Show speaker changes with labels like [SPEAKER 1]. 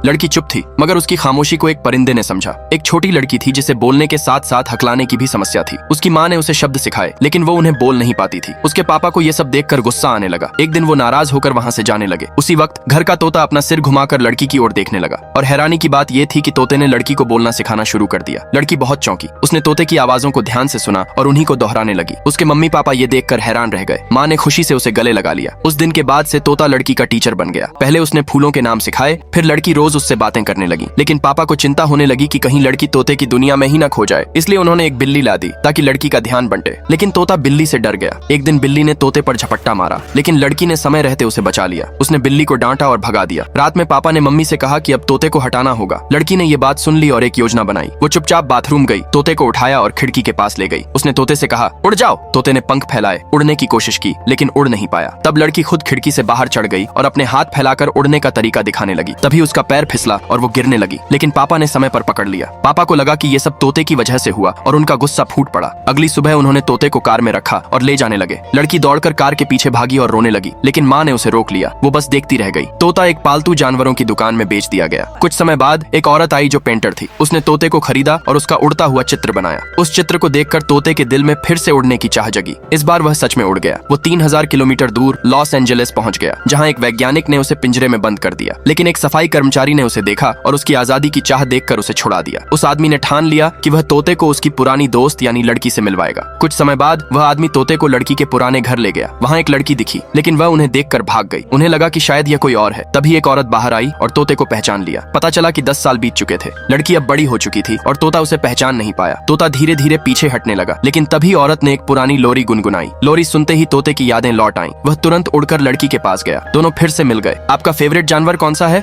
[SPEAKER 1] लड़की चुप थी, मगर उसकी खामोशी को एक परिंदे ने समझा। एक छोटी लड़की थी जिसे बोलने के साथ साथ हकलाने की भी समस्या थी। उसकी माँ ने उसे शब्द सिखाए, लेकिन वो उन्हें बोल नहीं पाती थी। उसके पापा को ये सब देखकर गुस्सा आने लगा। एक दिन वो नाराज होकर वहाँ से जाने लगे। उसी वक्त घर का तोता अपना सिर घुमाकर लड़की की ओर देखने लगा, और हैरानी की बात यह थी कि तोते ने लड़की को बोलना सिखाना शुरू कर दिया। लड़की बहुत चौंकी। उसने तोते की आवाजों को ध्यान से सुना और उन्हीं को दोहराने लगी। उसके मम्मी पापा ये देखकर हैरान रह गए। माँ ने खुशी से उसे गले लगा लिया। उस दिन के बाद से तोता लड़की का टीचर बन गया। पहले उसने फूलों के नाम सिखाए, फिर लड़की रोज उससे बातें करने लगी। लेकिन पापा को चिंता होने लगी कि कहीं लड़की तोते की दुनिया में ही न खो जाए, इसलिए उन्होंने एक बिल्ली ला दी ताकि लड़की का ध्यान बंटे। लेकिन तोता बिल्ली से डर गया। एक दिन बिल्ली ने तोते पर झपट्टा मारा, लेकिन लड़की ने समय रहते उसे बचा लिया। उसने बिल्ली को डांटा और भगा दिया। रात में पापा ने मम्मी से कहा कि अब तोते को हटाना होगा। लड़की ने ये बात सुन ली और एक योजना बनाई। वो चुपचाप बाथरूम गई, तोते को उठाया और खिड़की के पास ले गई। उसने तोते से कहा, उड़ जाओ। तोते ने पंख फैलाए, उड़ने की कोशिश की, लेकिन उड़ नहीं पाया। तब लड़की खुद खिड़की से बाहर चढ़ गई और अपने हाथ फैलाकर उड़ने का तरीका दिखाने लगी। तभी उसका पैर फिसला और वो गिरने लगी, लेकिन पापा ने समय पर पकड़ लिया। पापा को लगा कि ये सब तोते की वजह से हुआ और उनका गुस्सा फूट पड़ा। अगली सुबह उन्होंने तोते को कार में रखा और ले जाने लगे। लड़की दौड़कर कार के पीछे भागी और रोने लगी, लेकिन माँ ने उसे रोक लिया। वो बस देखती रह गई। तोता एक पालतू जानवरों की दुकान में बेच दिया गया। कुछ समय बाद एक औरत आई जो पेंटर थी। उसने तोते को खरीदा और उसका उड़ता हुआ चित्र बनाया। उस चित्र को देखकर तोते के दिल में फिर से उड़ने की चाह जगी। इस बार वह सच में उड़ गया। वो 3000 किलोमीटर दूर लॉस एंजलिस पहुंच गया, जहां एक वैज्ञानिक ने उसे पिंजरे में बंद कर दिया। लेकिन एक सफाई कर्मचारी ने उसे देखा और उसकी आजादी की चाह देखकर उसे छुड़ा दिया। उस आदमी ने ठान लिया कि वह तोते को उसकी पुरानी दोस्त यानी लड़की से मिलवाएगा। कुछ समय बाद वह आदमी तोते को लड़की के पुराने घर ले गया। वहाँ एक लड़की दिखी, लेकिन वह उन्हें देखकर भाग गई। उन्हें लगा कि शायद यह कोई और है। तभी एक औरत बाहर आई और तोते को पहचान लिया। पता चला कि 10 साल बीत चुके थे। लड़की अब बड़ी हो चुकी थी और तोता उसे पहचान नहीं पाया। तोता धीरे धीरे पीछे हटने लगा, लेकिन तभी औरत ने एक पुरानी लोरी गुनगुनाई। लोरी सुनते ही तोते की यादें लौट आईं। वह तुरंत उड़कर लड़की के पास गया। दोनों फिर से मिल गए। आपका फेवरेट जानवर कौन सा है?